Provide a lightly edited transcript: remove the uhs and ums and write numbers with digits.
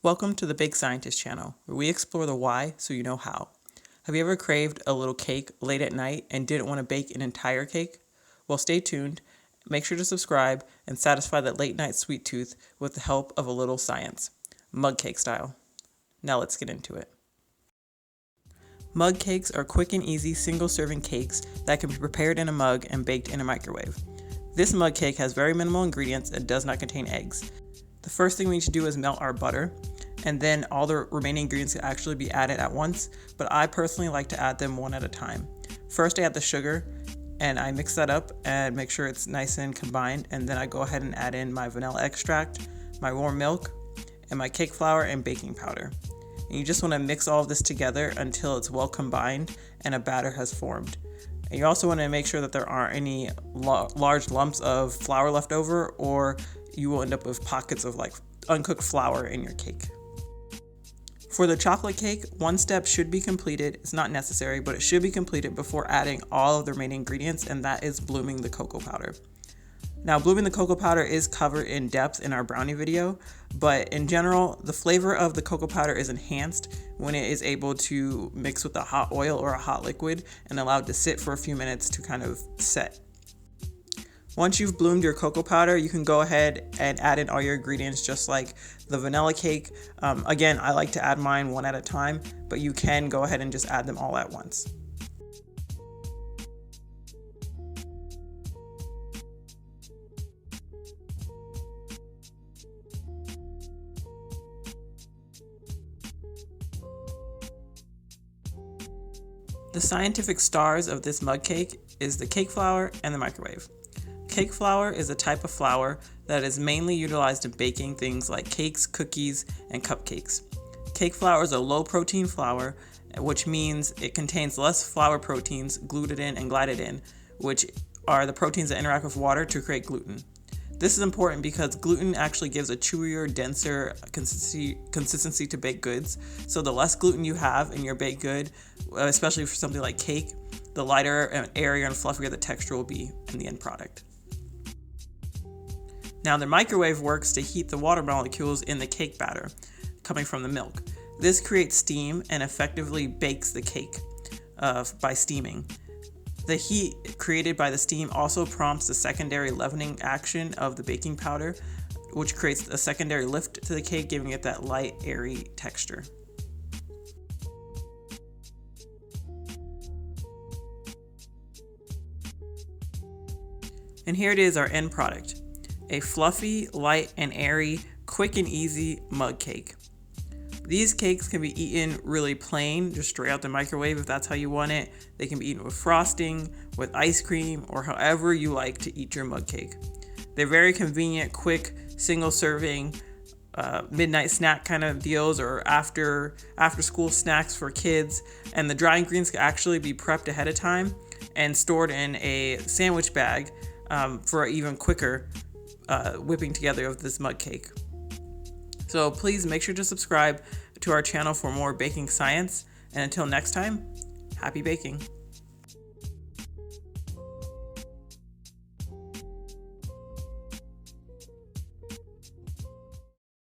Welcome to the Bake Scientist channel, where we explore the why so you know how. Have you ever craved a little cake late at night and didn't want to bake an entire cake? Well, stay tuned, make sure to subscribe, and satisfy that late night sweet tooth with the help of a little science, mug cake style. Now let's get into it. Mug cakes are quick and easy single-serving cakes that can be prepared in a mug and baked in a microwave. This mug cake has very minimal ingredients and does not contain eggs. The first thing we need to do is melt our butter, and then all the remaining ingredients can actually be added at once, but I personally like to add them one at a time. First I add the sugar, and I mix that up and make sure it's nice and combined, and then I go ahead and add in my vanilla extract, my warm milk, and my cake flour and baking powder. And you just want to mix all of this together until it's well combined and a batter has formed. And you also want to make sure that there aren't any large lumps of flour left over, or you will end up with pockets of uncooked flour in your cake. For the chocolate cake, one step should be completed. It's not necessary, but it should be completed before adding all of the remaining ingredients, and that is blooming the cocoa powder. Now, blooming the cocoa powder is covered in depth in our brownie video, but in general, the flavor of the cocoa powder is enhanced when it is able to mix with a hot oil or a hot liquid and allowed to sit for a few minutes to kind of set. Once you've bloomed your cocoa powder, you can go ahead and add in all your ingredients just like the vanilla cake. Again, I like to add mine one at a time, but you can go ahead and just add them all at once. The scientific stars of this mug cake is the cake flour and the microwave. Cake flour is a type of flour that is mainly utilized in baking things like cakes, cookies, and cupcakes. Cake flour is a low-protein flour, which means it contains less flour proteins, glutathin and gliadin, which are the proteins that interact with water to create gluten. This is important because gluten actually gives a chewier, denser consistency to baked goods. So the less gluten you have in your baked good, especially for something like cake, the lighter and airier and fluffier the texture will be in the end product. Now, the microwave works to heat the water molecules in the cake batter coming from the milk. This creates steam and effectively bakes the cake by steaming. The heat created by the steam also prompts the secondary leavening action of the baking powder, which creates a secondary lift to the cake, giving it that light, airy texture. And here it is, our end product. A fluffy, light, and airy, quick and easy mug cake. These cakes can be eaten really plain, just straight out the microwave if that's how you want it. They can be eaten with frosting, with ice cream, or however you like to eat your mug cake. They're very convenient, quick, single serving, midnight snack kind of deals, or after school snacks for kids. And the dry ingredients can actually be prepped ahead of time and stored in a sandwich bag for even quicker whipping together of this mug cake. So please make sure to subscribe to our channel for more baking science, and until next time, happy baking.